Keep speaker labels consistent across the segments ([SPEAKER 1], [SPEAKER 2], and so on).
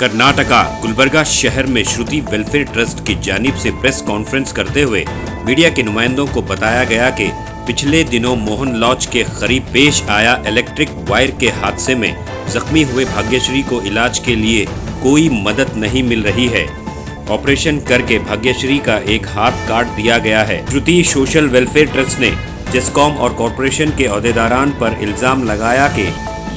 [SPEAKER 1] कर्नाटका गुलबर्गा शहर में श्रुति welfare trust की जानिब से प्रेस कॉन्फ्रेंस करते हुए मीडिया के नुमाइंदों को बताया गया कि पिछले दिनों मोहन लॉज के करीब पेश आया इलेक्ट्रिक वायर के हादसे में जख्मी हुए भाग्यश्री को इलाज के लिए कोई मदद नहीं मिल रही है। ऑपरेशन करके भाग्यश्री का एक हाथ काट दिया गया है। श्रुति सोशल वेलफेयर ट्रस्ट ने जेस्कॉम और कॉरपोरेशन के अहदेदारान पर इल्जाम लगाया कि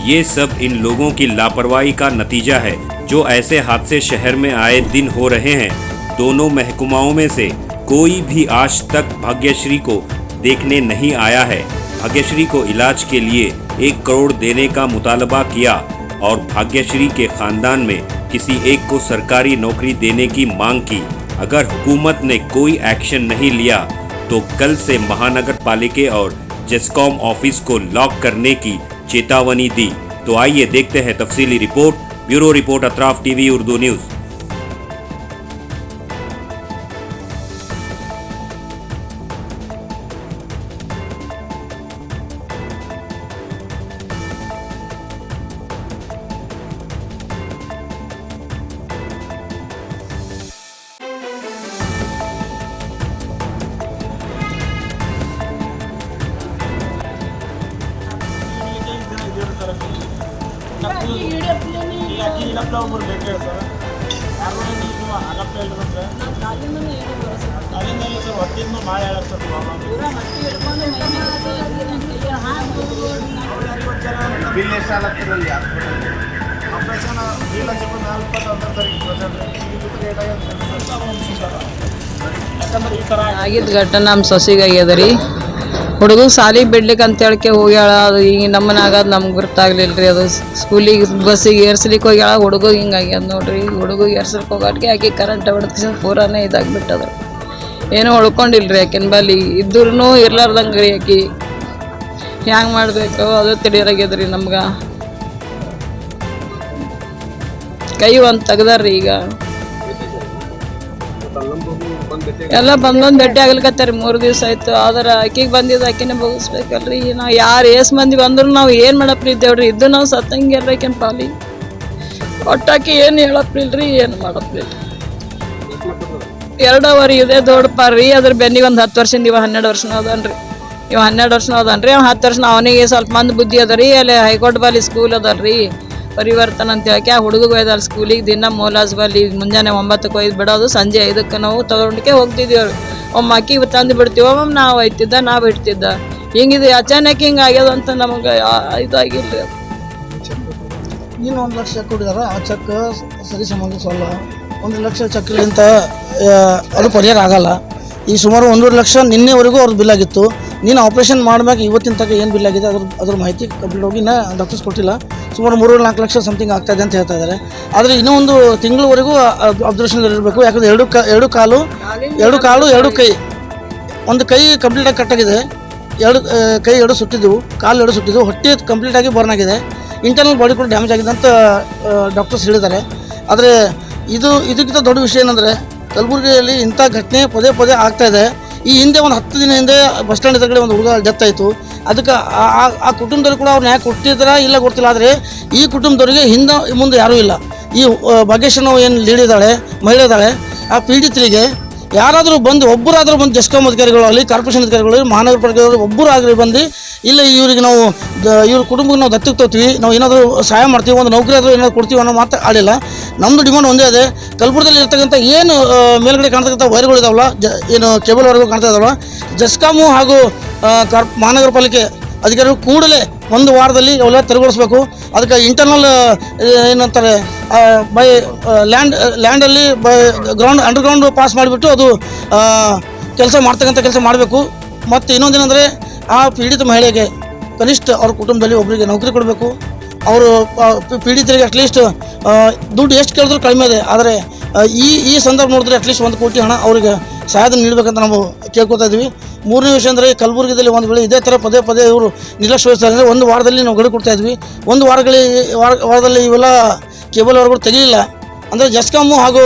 [SPEAKER 1] ये सब इन लोगों की लापरवाही का नतीजा है जो ऐसे हादसे शहर में आए दिन हो रहे हैं। दोनों महकमाओं में से कोई भी आज तक भाग्यश्री को देखने नहीं आया है। भाग्यश्री को इलाज के लिए 1 करोड़ देने का मुतालबा किया और भाग्यश्री के खानदान में किसी एक को सरकारी नौकरी देने की मांग की। अगर हुकूमत ने कोई एक्शन नहीं लिया तो कल से महानगर पालिका और जेस्कॉम ऑफिस को लॉक करने की चेतावनी दी। तो आइए देखते हैं तफसीली report. Bureau report Atraf TV Urdu news.
[SPEAKER 2] ಆಗಿದ್ದ ಘಟನೆ ನಮ್ಮ ಸೊಸಿಗೆ ಆಗ್ಯದ ರೀ. ಹುಡುಗ ಸಾಲಿಗೆ ಬಿಡ್ಲಿಕ್ಕೆ ಅಂತೇಳಕ್ಕೆ ಹೋಗ್ಯಾಳ. ಅದು ಈಗ ನಮ್ಮನಾಗದು ನಮ್ಗೆ ಗೊತ್ತಾಗ್ಲಿಲ್ಲ ರೀ. ಅದು ಸ್ಕೂಲಿಗೆ ಬಸ್ಸಿಗೆ ಏರ್ಸ್ಲಿಕ್ಕೆ ಹೋಗ್ಯಾಳ. ಹುಡುಗ ಹಿಂಗೆ ಆಗ್ಯದ ನೋಡ್ರಿ. ಹುಡುಗ ಏರ್ಸ್ಲಿಕ್ಕೆ ಹೋಗಾಟ್ಗೆ ಆಕೆ ಕರೆಂಟ್ ಹೊಡೆದ ಪೂರಾನೇ ಇದಾಗ್ಬಿಟ್ಟದ. ಏನೂ ಉಳ್ಕೊಂಡಿಲ್ಲ ರೀ. ಆಕಿನ ಬಲ್ಲಿ ಇದ್ರೂ ಇರ್ಲಾರ್ದಂಗೆ ರೀ. ಆಕಿ ಹ್ಯಾಂಗೆ ಮಾಡಬೇಕು ಅದು ತಿಳಿಯಲಾಗ್ಯದ ರೀ ನಮ್ಗೆ. ಕೈ ಒಂದು ತೆಗ್ದಾರ್ರಿ. ಈಗ ಎಲ್ಲ ಬಂದೊಂದು ಭೇಟಿ ಆಗ್ಲಿಕತ್ತಾರ 3 ದಿವಸ ಆಯ್ತು. ಆದ್ರೆ ಆಕಿಗೆ ಬಂದಿದ್ದು ಆಕಿನೇ ಬಗ್ಗಿಸ್ಬೇಕಲ್ರಿ. ನಾವು ಯಾರು ಏಸ್ ಮಂದಿ ಬಂದ್ರು ನಾವು ಏನು ಮಾಡಪ್ಲಿದ್ದೇವ್ರಿ. ಇದ್ದು ನಾವು ಸತ್ತಂಗೆಲ್ರಿ ಆಕಿನ ಪಾಲಿ. ಒಟ್ಟಾಕಿ ಏನು ಹೇಳಪ್ಲಿಲ್ರಿ, ಏನು ಮಾಡಪ್ಲಿಲ್ಲ. 2 ಅವರ್ ಇದೇ ದೊಡ್ಡ ಪಾರ್ರಿ. ಅದ್ರ ಬೆನ್ನಿಗೆ ಒಂದು 10 ವರ್ಷದಿಂದ ಇವ 12 ವರ್ಷನ ಅದನ್ರಿ. ಇವ 12 ವರ್ಷನ ಅದನ್ರಿ. ಅವ 10 ವರ್ಷ ಅವನಿಗೆ ಸ್ವಲ್ಪ ಮಂದಿ ಬುದ್ಧಿ ಅದ ರೀ. ಅಲ್ಲಿ ಹೈಕೋರ್ಟ್ ಬಾಲಿ ಸ್ಕೂಲ್ ಅದಲ್ರಿ ಪರಿವರ್ತನ ಅಂತ ಹೇಳಕ್ಕೆ. ಆ ಹುಡುಗ ಒಯ್ದಾರ ಸ್ಕೂಲಿಗೆ. ದಿನ ಮೋಲಾಜ್ ಬಲ್ಲಿ ಮುಂಜಾನೆ 9ಕ್ಕೆ ಒಯ್ದು ಬಿಡೋದು, ಸಂಜೆ 5ಕ್ಕೆ ನಾವು ತಗೊಂಡ್ಕೆ ಹೋಗ್ತಿದ್ದೀವಿ. ಒಮ್ಮೆ ಅಕ್ಕಿಗೆ ತಂದು ಬಿಡ್ತೀವಿ, ಒಮ್ಮೆ ನಾವು ಒಯ್ತಿದ್ದ, ನಾವು ಬಿಡ್ತಿದ್ದ. ಹಿಂಗಿದೆ ಅಚಾನಕ್ ಹಿಂಗೆ ಆಗ್ಯದ ಅಂತ ನಮಗೆ ಇದಾಗಿಲ್ಲ ರೀ.
[SPEAKER 3] ಇನ್ನು 1 ಲಕ್ಷ ಚೆಕ್ ಕೊಟ್ಟಿದಾರೆ. ಆ ಚೆಕ್ ಸರಿ ಸಂಬಂಧಿಸಲ್ಲ. 1 ಲಕ್ಷ ಚೆಕ್ಲಿಂತ ಅದು ಪರಿಹಾರ ಆಗಲ್ಲ. ಈ ಸುಮಾರು 1.5 ಲಕ್ಷ ನಿನ್ನೆವರೆಗೂ ಅವ್ರದ್ದು ಬಿಲ್ ಆಗಿತ್ತು. ನೀನು ಆಪ್ರೇಷನ್ ಮಾಡ್ಬೇಕು ಇವತ್ತಿನ ತನಕ ಏನು ಬಿಲ್ ಆಗಿದೆ ಅದ್ರ ಮಾಹಿತಿ ಕಂಪ್ಲೀಟ್ ಹೋಗಿ ಡಾಕ್ಟರ್ಸ್ ಕೊಟ್ಟಿಲ್ಲ. ಸುಮಾರು 3-4 ಲಕ್ಷ ಸಮಥಿಂಗ್ ಆಗ್ತಾಯಿದೆ ಅಂತ ಹೇಳ್ತಾ ಇದ್ದಾರೆ. ಆದರೆ ಇನ್ನೂ 1 ತಿಂಗಳವರೆಗೂ ಅಬ್ಸರ್ವೇಷನ್ ಇರಬೇಕು. ಯಾಕಂದರೆ ಎರಡು ಕಾಲು ಕೈ, ಒಂದು ಕೈ ಕಂಪ್ಲೀಟಾಗಿ ಕಟ್ಟಾಗಿದೆ, 2 ಕೈ 2 ಸುಟ್ಟಿದ್ದೆವು, ಕಾಲು 2 ಸುಟ್ಟಿದ್ದೆವು, ಹೊಟ್ಟೆ ಕಂಪ್ಲೀಟಾಗಿ ಬರ್ನ್ ಆಗಿದೆ, ಇಂಟರ್ನಲ್ ಬಾಡಿ ಕೂಡ ಡ್ಯಾಮೇಜ್ ಆಗಿದೆ ಅಂತ ಡಾಕ್ಟರ್ಸ್ ಹೇಳಿದ್ದಾರೆ. ಆದರೆ ಇದಕ್ಕಿಂತ ದೊಡ್ಡ ವಿಷಯ ಏನಂದರೆ ಕಲಬುರಗಿಯಲ್ಲಿ ಇಂಥ ಘಟನೆ ಪದೇ ಆಗ್ತಾಯಿದೆ. ಈ ಹಿಂದೆ ಒಂದು 10 ದಿನ ಹಿಂದೆ ಬಸ್ ಸ್ಟ್ಯಾಂಡ್ ಎದುರುಗಡೆ ಒಂದು ಹುಡುಗ ಡೆತ್ ಆಯಿತು. ಅದಕ್ಕೆ ಆ ಕುಟುಂಬದವ್ರು ಕೂಡ ಅವ್ರು ನ್ಯಾಯ ಕೊಟ್ಟಿದ್ದಾರಾ ಇಲ್ಲ ಗೊತ್ತಿಲ್ಲ. ಆದರೆ ಈ ಕುಟುಂಬದವರಿಗೆ ಹಿಂದೆ ಮುಂದೆ ಯಾರೂ ಇಲ್ಲ. ಈ ಭಾಗ್ಯಶ್ರೀ ಏನು ಲೀಡ್ ಇದ್ದಾಳೆ, ಮಹಿಳೆ ಇದ್ದಾಳೆ, ಆ ಪೀಡಿತರಿಗೆ ಯಾರಾದರೂ ಬಂದು ಒಬ್ಬರಾದರೂ ಬಂದು ಜೆಸ್ಕಾಂ ಅಧಿಕಾರಿಗಳಾಗಲಿ, ಕಾರ್ಪೊರೇಷನ್ ಅಧಿಕಾರಿಗಳು, ಮಹಾನಗರ ಪಾಲಿಕೆ ಒಬ್ಬರು ಆಗಲಿ ಬಂದು ಇಲ್ಲ ಇವರಿಗೆ ನಾವು ಇವ್ರ ಕುಟುಂಬಕ್ಕೆ ನಾವು ದತ್ತಕ್ಕೆ ತೋತೀವಿ, ನಾವು ಏನಾದರೂ ಸಹಾಯ ಮಾಡ್ತೀವಿ, ಒಂದು ನೌಕರಿ ಆದರೂ ಏನಾದರೂ ಕೊಡ್ತೀವಿ ಅನ್ನೋ ಮಾತು ಆಡಿಲ್ಲ. ನಮ್ಮದು ಡಿಮಾಂಡ್ ಒಂದೇ ಇದೆ. ಕಲಬುರಗಿಯಲ್ಲಿ ಇರ್ತಕ್ಕಂಥ ಏನು ಮೇಲ್ಗಡೆ ಕಾಣ್ತಕ್ಕಂಥ ವೈರ್ಗಳು ಇದಾವಲ್ಲ, ಏನು ಕೇಬಲ್ ವೈರ್ಗಳು ಕಾಣ್ತಾ ಇದಾವಲ್ಲ, ಜೆಸ್ಕಾಮು ಹಾಗೂ ಮಹಾನಗರ ಪಾಲಿಕೆ ಅಧಿಕಾರಿಗಳು ಕೂಡಲೇ 1 ವಾರದಲ್ಲಿ ಅವೆಲ್ಲ ತೆರವುಗೊಳಿಸ್ಬೇಕು. ಅದಕ್ಕೆ ಇಂಟರ್ನಲ್ ಏನಂತಾರೆ ಬೈ ಲ್ಯಾಂಡಲ್ಲಿ ಬೈ ಅಂಡರ್ಗ್ರೌಂಡ್ ಪಾಸ್ ಮಾಡಿಬಿಟ್ಟು ಅದು ಕೆಲಸ ಮಾಡಬೇಕು. ಮತ್ತು ಇನ್ನೊಂದೇನೆಂದರೆ ಆ ಪೀಡಿತ ಮಹಿಳೆಗೆ ಕನಿಷ್ಠ ಅವ್ರ ಕುಟುಂಬದಲ್ಲಿ ಒಬ್ಬರಿಗೆ ನೌಕರಿ ಕೊಡಬೇಕು. ಅವರು ಪೀಡಿತರಿಗೆ ಅಟ್ಲೀಸ್ಟ್ ದುಡ್ಡು ಎಷ್ಟು ಕೇಳಿದ್ರು ಕಡಿಮೆ ಇದೆ. ಆದರೆ ಈ ಸಂದರ್ಭ ನೋಡಿದ್ರೆ ಅಟ್ಲೀಸ್ಟ್ 1 ಕೋಟಿ ಹಣ ಅವರಿಗೆ ಸಹಾಯಧನ ನೀಡಬೇಕಂತ ನಾವು ಕೇಳ್ಕೊತಾ ಇದ್ದೀವಿ. 3ನೇ ವಿಷಯ ಅಂದರೆ ಕಲಬುರಗಿಯಲ್ಲಿ ಒಂದು ವೇಳೆ ಇದೇ ಥರ ಪದೇ ಇವರು ನಿರ್ಲಕ್ಷ್ಯ ವಹಿಸ್ತಾರೆ ಅಂದರೆ 1 ವಾರದಲ್ಲಿ ನಾವು ಗಡುವು ಕೊಡ್ತಾ ಇದ್ವಿ. 1 ವಾರದಲ್ಲಿ ಇವೆಲ್ಲ ಕೇಬಲ್ ವೈರ್ಗಳು ತೆಗೀಲಿಲ್ಲ ಅಂದರೆ ಜೆಸ್ಕಾಮು ಹಾಗೂ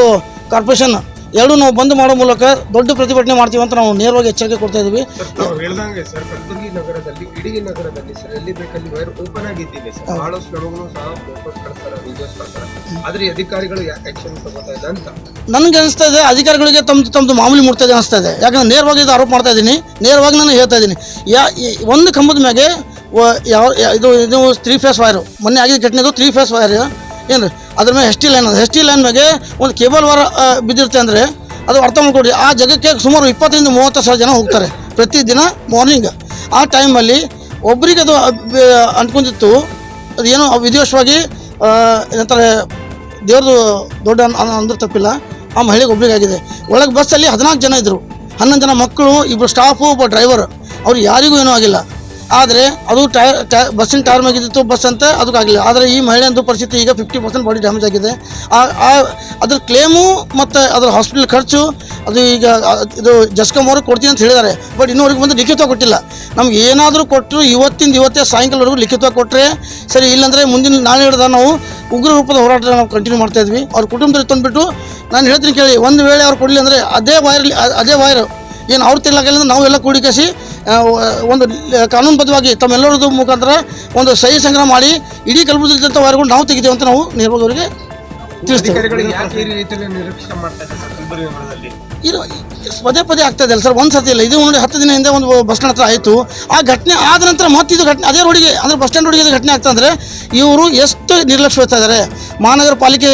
[SPEAKER 3] ಕಾರ್ಪೊರೇಷನ್ ಎರಡು ನಾವು ಬಂದ್ ಮಾಡೋ ಮೂಲಕ ದೊಡ್ಡ ಪ್ರತಿಭಟನೆ ಮಾಡ್ತೀವಿ ಅಂತ ನಾವು ನೇರವಾಗಿ ಎಚ್ಚರಿಕೆ ಕೊಡ್ತಾ ಇದ್ದೀವಿ.
[SPEAKER 4] ಸರ್ ತಾವು ಹೇಳ್ದಂಗೆ ಸರ್ ಕಲಬುರಗಿ ನಗರದಲ್ಲಿ ಇಡೀ ನಗರದಲ್ಲಿ ಸರ್ ಎಲ್ಲಿ ಬೇಕಲ್ಲಿ ವೈರ್ ಓಪನ್ ಆಗಿದ್ದೀನಿ ಸರ್. ಬಹಳಷ್ಟು ನಮಗೂ ಸಹ ಫೋಟೋಸ್ ಕಳ್ಸ್ತಾರೆ, ವಿಡಿಯೋಸ್ ಕಳ್ಸ್ತಾರೆ. ಆದ್ರೆ ಅಧಿಕಾರಿಗಳು ಯಾಕೆ ಆಕ್ಷನ್ ತಗೋತಾ ಇದೆ ಅಂತ
[SPEAKER 3] ನನಗೆ ಅನಿಸ್ತಾ ಇದೆ. ಅಧಿಕಾರಿಗಳಿಗೆ ತಮ್ಮದು ಮಾಮೂಲಿ ಮುಟ್ತಾ ಇದೆ ಅನಿಸ್ತಾ ಇದೆ. ಯಾಕಂದ್ರೆ ನೇರವಾಗಿ ಇದು ಆರೋಪ ಮಾಡ್ತಾ ಇದ್ದೀನಿ, ನೇರವಾಗಿ ನಾನು ಹೇಳ್ತಾ ಇದ್ದೀನಿ. ಒಂದು ಕಂಬದ ಮ್ಯಾಗೆ ಇದು 3 ಫೇಸ್ ವೈರು ಮೊನ್ನೆ ಆಗಿದ್ದ ಘಟನೆದು 3 ಫೇಸ್ ವೈರ್ ಏನು ಅದ್ರ ಮೇಲೆ ಎಸ್ ಟಿ ಲೈನ್ ಮ್ಯಾಗೆ ಒಂದು ಕೇಬಲ್ ವಾರ ಬಿದ್ದಿರುತ್ತೆ ಅಂದರೆ ಅದು ಅರ್ಥ ಮಾಡ್ಕೊಡ್ರಿ. ಆ ಜಾಗಕ್ಕೆ ಸುಮಾರು 20-30 ಜನ ಹೋಗ್ತಾರೆ ಪ್ರತಿದಿನ ಮಾರ್ನಿಂಗ್. ಆ ಟೈಮಲ್ಲಿ ಒಬ್ಬರಿಗೆ ಅದು ಅಂಟ್ಕೊಂಡಿತ್ತು. ಅದು ಏನೋ ವಿಧಿವಶವಾಗಿ ಏನಂತಾರೆ ದೇವ್ರದ್ದು ದೊಡ್ಡ ಅಂದ್ರೆ ತಪ್ಪಿಲ್ಲ, ಆ ಮಹಿಳೆಗೆ ಒಬ್ಬರಿಗೆ ಆಗಿದೆ. ಒಳಗೆ ಬಸ್ಸಲ್ಲಿ 14 ಜನ ಇದ್ದರು, 11 ಜನ ಮಕ್ಕಳು, 2 ಸ್ಟಾಫು, ಒಬ್ಬ ಡ್ರೈವರ್. ಅವ್ರು ಯಾರಿಗೂ ಏನೂ ಆಗಿಲ್ಲ. ಆದರೆ ಅದು ಬಸ್ಸಿನ ಟೈರ್ ಮ್ಯಾಗಿದ್ದಿತ್ತು ಬಸ್ ಅಂತ ಅದಕ್ಕಾಗಲಿಲ್ಲ. ಆದರೆ ಈ ಮಹಿಳೆಯಂದು ಪರಿಸ್ಥಿತಿ ಈಗ 50% ಬಾಡಿ ಡ್ಯಾಮೇಜ್ ಆಗಿದೆ. ಅದ್ರ ಕ್ಲೇಮು ಮತ್ತು ಅದರ ಹಾಸ್ಪಿಟಲ್ ಖರ್ಚು ಅದು ಈಗ ಇದು ಜಸ್ಕಾಮ್ ಅವ್ರಿಗೆ ಕೊಡ್ತೀನಿ ಅಂತ ಹೇಳಿದ್ದಾರೆ. ಬಟ್ ಇನ್ನೂವರೆಗೆ ಬಂದು ಲಿಖಿತವಾಗಿ ಕೊಟ್ಟಿಲ್ಲ. ನಮ್ಗೆ ಏನಾದರೂ ಕೊಟ್ಟರು ಇವತ್ತೇ ಸಾಯಂಕಾಲವರೆಗೂ ಲಿಖಿತವಾಗಿ ಕೊಟ್ಟರೆ ಸರಿ, ಇಲ್ಲಾಂದರೆ ಮುಂದಿನ ನಾಳೆ ಹಿಡಿದ ನಾವು ಉಗ್ರ ರೂಪದ ಹೋರಾಟ ನಾವು ಕಂಟಿನ್ಯೂ ಮಾಡ್ತಾ ಇದ್ವಿ. ಅವ್ರ ಕುಟುಂಬದಲ್ಲಿ ತಂದುಬಿಟ್ಟು ನಾನು ಹೇಳ್ತೀನಿ ಕೇಳಿ, ಒಂದು ವೇಳೆ ಅವ್ರು ಕೊಡಲಿ ಅಂದರೆ ಅದೇ ವೈರ್ ಏನು ಅವ್ರು ತಿರ್ಲಾಗಿಲ್ಲ ಅಂದ್ರೆ ನಾವೆಲ್ಲ ಕೂಡಿಕಸಿ ಒಂದು ಕಾನೂನುಬದ್ಧವಾಗಿ ತಮ್ಮೆಲ್ಲರದ್ದು ಮುಖಾಂತರ ಒಂದು ಸಹಿ ಸಂಗ್ರಹ ಮಾಡಿ ಇಡೀ ಕಲಬುರಗಿದಂಥ ವೈರ್ಗಳು ನಾವು ತೆಗಿತೇವೆ ಅಂತ ನಾವು ನೇರವಾಗಿ ಅವರಿಗೆ ತಿಳಿಸ್ತೇವೆ. ಇದು ಪದೇ ಆಗ್ತಾ ಇದೆ ಸರ್, ಒಂದು ಸರ್ತಿ ಇಲ್ಲ. ಇದು ನೋಡಿ 10 ದಿನ ಹಿಂದೆ ಒಂದು ಬಸ್ ಸ್ಟ್ಯಾಂಡ್ ಹತ್ರ ಆಯಿತು. ಆ ಘಟನೆ ಆದ ನಂತರ ಮತ್ತೆ ಇದು ಘಟನೆ ಅದೇ ರೋಡಿಗೆ ಅಂದರೆ ಬಸ್ ಸ್ಟ್ಯಾಂಡ್ ರೋಡಿಗೆ ಘಟನೆ ಆಗ್ತಾ ಅಂದರೆ ಇವರು ಎಷ್ಟು ನಿರ್ಲಕ್ಷ್ಯ ವಹಿಸ್ತಾ ಇದ್ದಾರೆ. ಮಹಾನಗರ ಪಾಲಿಕೆ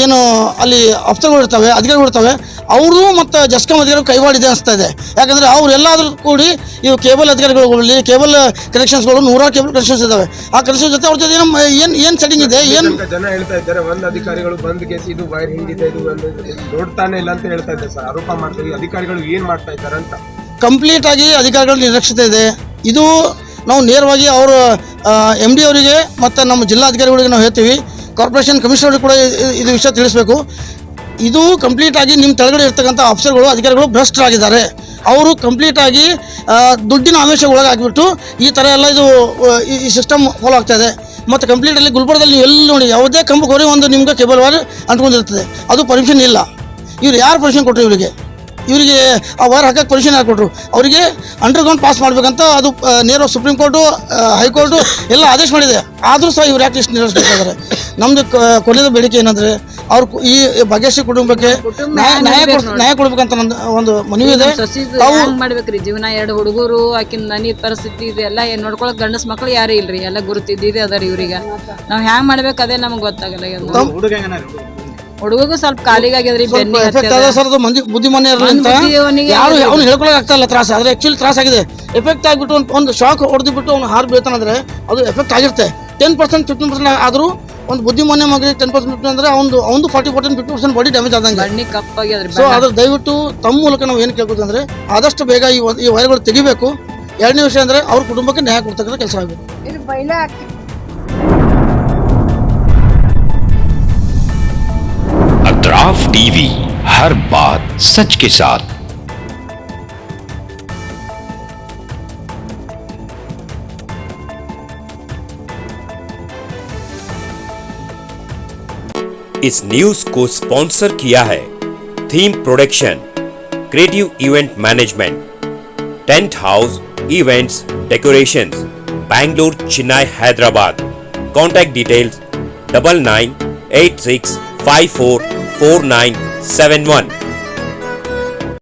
[SPEAKER 3] ಏನು ಅಲ್ಲಿ ಅಫ್ಸರ್ಗಳು ಇರ್ತವೆ, ಅಧಿಕಾರಿಗಳು ಇರ್ತವೆ, ಅವರು ಮತ್ತು ಜಸ್ಕಾಮ್ ಅಧಿಕಾರಿಗಳು ಕೈವಾಡಿದೆ ಅನಿಸ್ತಾ ಇದೆ. ಯಾಕಂದರೆ ಅವರೆಲ್ಲಾದರೂ ಕೂಡಿ ಇವು ಕೇಬಲ್ ಅಧಿಕಾರಿಗಳು ಕೇಬಲ್ ಕನೆಕ್ಷನ್ಸ್ಗಳು 100 ಕೇಬಲ್ ಕನೆಕ್ಷನ್ಸ್ ಇದ್ದಾವೆ. ಆ ಕನೆಕ್ಷನ್ ಜೊತೆ ಅವ್ರ ಜೊತೆ ಏನು ಸೆಟ್ಟಿಂಗ್ ಇದೆ ಏನು
[SPEAKER 4] ಜನ ಹೇಳ್ತಾ ಇದ್ದಾರೆ. ಒಂದು ಅಧಿಕಾರಿಗಳು ಬಂದ್ ಕೇಸಿ ಇದು ವೈರ್ ಹಿಂಗಿದೆ, ಇದು ನೋಡ್ತಾನೆ ಇಲ್ಲ ಅಂತ ಹೇಳ್ತಾ ಇದ್ದಾರೆ ಸರ್. ಆರೋಪ ಮಾಡ್ತೀವಿ ಅಧಿಕಾರಿಗಳು ಏನು ಮಾಡ್ತಾ ಇದ್ದಾರೆ ಅಂತ. ಕಂಪ್ಲೀಟ್
[SPEAKER 3] ಆಗಿ ಅಧಿಕಾರಿಗಳ ನಿರ್ಲಕ್ಷ್ಯತೆ ಇದೆ. ಇದು ನಾವು ನೇರವಾಗಿ ಅವರು MD ಅವರಿಗೆ ಮತ್ತು ನಮ್ಮ ಜಿಲ್ಲಾಧಿಕಾರಿಗಳಿಗೆ ನಾವು ಹೇಳ್ತೀವಿ. ಕಾರ್ಪೊರೇಷನ್ ಕಮಿಷನರ್ಗೆ ಕೂಡ ಇದು ವಿಷಯ ತಿಳಿಸಬೇಕು. ಇದು ಕಂಪ್ಲೀಟಾಗಿ ನಿಮ್ಮ ಕೆಳಗಡೆ ಇರ್ತಕ್ಕಂಥ ಆಫೀಸರ್ಗಳು ಅಧಿಕಾರಿಗಳು ಭ್ರಷ್ಟರಾಗಿದ್ದಾರೆ. ಅವರು ಕಂಪ್ಲೀಟಾಗಿ ದುಡ್ಡಿನ ಆಮಿಷಕ್ಕೆ ಒಳಗಾಗಿಬಿಟ್ಟು ಈ ಥರ ಎಲ್ಲ ಇದು ಈ ಸಿಸ್ಟಮ್ ಫಾಲೋ ಆಗ್ತಾ ಇದೆ. ಮತ್ತು ಕಂಪ್ಲೀಟಲ್ಲಿ ಗುಲ್ಬರ್ಗದಲ್ಲಿ ನೀವು ಎಲ್ಲಿ ನೋಡಿ ಯಾವುದೇ ಕಂಬಕ್ಕೆ ಹೋಗಿ ಒಂದು ನಿಮ್ಗೆ ಕೇಬಲ್ ವೈರ್ ಅಂಟ್ಕೊಂಡಿರ್ತದೆ. ಅದು ಪರ್ಮಿಷನ್ ಇಲ್ಲ. ಇವ್ರು ಯಾರು ಪರ್ಮಿಷನ್ ಕೊಟ್ಟರು ಇವರಿಗೆ ಆ ವೈರ್ ಹಾಕಕ್ಕೆ ಪರ್ಮಿಷನ್ ಯಾರು ಕೊಟ್ಟರು? ಅವರಿಗೆ ಅಂಡರ್ಗ್ರೌಂಡ್ ಪಾಸ್ ಮಾಡಬೇಕಂತ ಅದು ನೇರ ಸುಪ್ರೀಂ ಕೋರ್ಟು ಹೈಕೋರ್ಟು ಎಲ್ಲ ಆದೇಶ ಮಾಡಿದೆ. ಆದರೂ ಸಹ ಇವ್ರು ಯಾಕೆ ಇಷ್ಟು ನಿರ್ವಹಿಸ್ಬೇಕಾದ್ರೆ ನಮ್ಮದು ಕೊನೆಯ ಬೇಡಿಕೆ ಏನಂದರೆ ಅವ್ರು ಈ ಭಾಗ್ಯಶ್ರೀ ಕುಟುಂಬಕ್ಕೆ ನ್ಯಾಯ ಕೊಡ್ಬೇಕಂತ ನನ್ನ ಒಂದು ಮನವಿ ಇದೆ.
[SPEAKER 2] ಮಾಡ್ಬೇಕ್ರಿ ಜೀವನ. 2 ಹುಡುಗರು ಆಕಿನ ನನಿ ಪರಿಸ್ಥಿತಿ ಇದೆ ಎಲ್ಲ ನೋಡ್ಕೊಳಕ್ ಗಂಡಸ್ ಮಕ್ಳು ಯಾರು ಇಲ್ರಿ, ಎಲ್ಲ ಗುರುತಿದ್ದಿದೆ ಅದಾರ ಇವ್ರಿಗೆ. ನಾವು ಹ್ಯಾಂಗ್ ಮಾಡ್ಬೇಕು ಅದೇ ನಮ್ಗೆ ಗೊತ್ತಾಗಲ್ಲ. ಹುಡುಗಗೂ ಸ್ವಲ್ಪ ಕಾಲಿಗಾಗ್ಯದ್ರಿ,
[SPEAKER 3] ಬುದ್ಧಿಮಾನ್ಯ ಯಾರು ಅವ್ನು ಹೇಳ್ಕೊಳಕ್ ಆಗ್ತಾ ಇಲ್ಲ ತ್ರಾಸ. ಆದ್ರೆ ಆಕ್ಚುಲಿ ತ್ರಾಸ ಆಗಿದೆ. ಎಫೆಕ್ಟ್ ಆಗಿಬಿಟ್ಟು ಒಂದು ಶಾಕ್ ಹೊಡೆದ್ಬಿಟ್ಟು ಅವ್ನು ಹಾರ್ ಬೀಳ್ತಾನಂದ್ರೆ ಅದು ಎಫೆಕ್ಟ್ ಆಗಿರುತ್ತೆ. 10% 15% ಆದರೂ ಒಂದು ಬುದ್ಧಿಮಾನ್ಯ ಮಗಳಿಗೆ 10% ಅಂದರೆ ಅವನು 40% ಬಾಡಿ ಡ್ಯಾಮೇಜ್ ಆದಂಗೆ. ಸೊ ಅದ್ರ ದಯವಿಟ್ಟು ತಮ್ಮ ಮೂಲಕ ನಾವು ಏನು ಕೇಳ್ಕೊತೀವಿ ಅಂದರೆ ಆದಷ್ಟು ಬೇಗ ಈ ವೈರ್ಗಳು ತೆಗಿಬೇಕು. 2ನೇ ವಿಷಯ ಅಂದರೆ ಅವ್ರ ಕುಟುಂಬಕ್ಕೆ ನ್ಯಾಯ ಕೊಡ್ತಕ್ಕಂಥ ಕೆಲಸ ಆಗಬೇಕು.
[SPEAKER 1] अतराफ टीवी, हर बात सच के साथ। इस न्यूज को स्पॉन्सर किया है theme production, creative event management, tent house events decorations, Bangalore, Chennai, Hyderabad. Contact details 9986544971।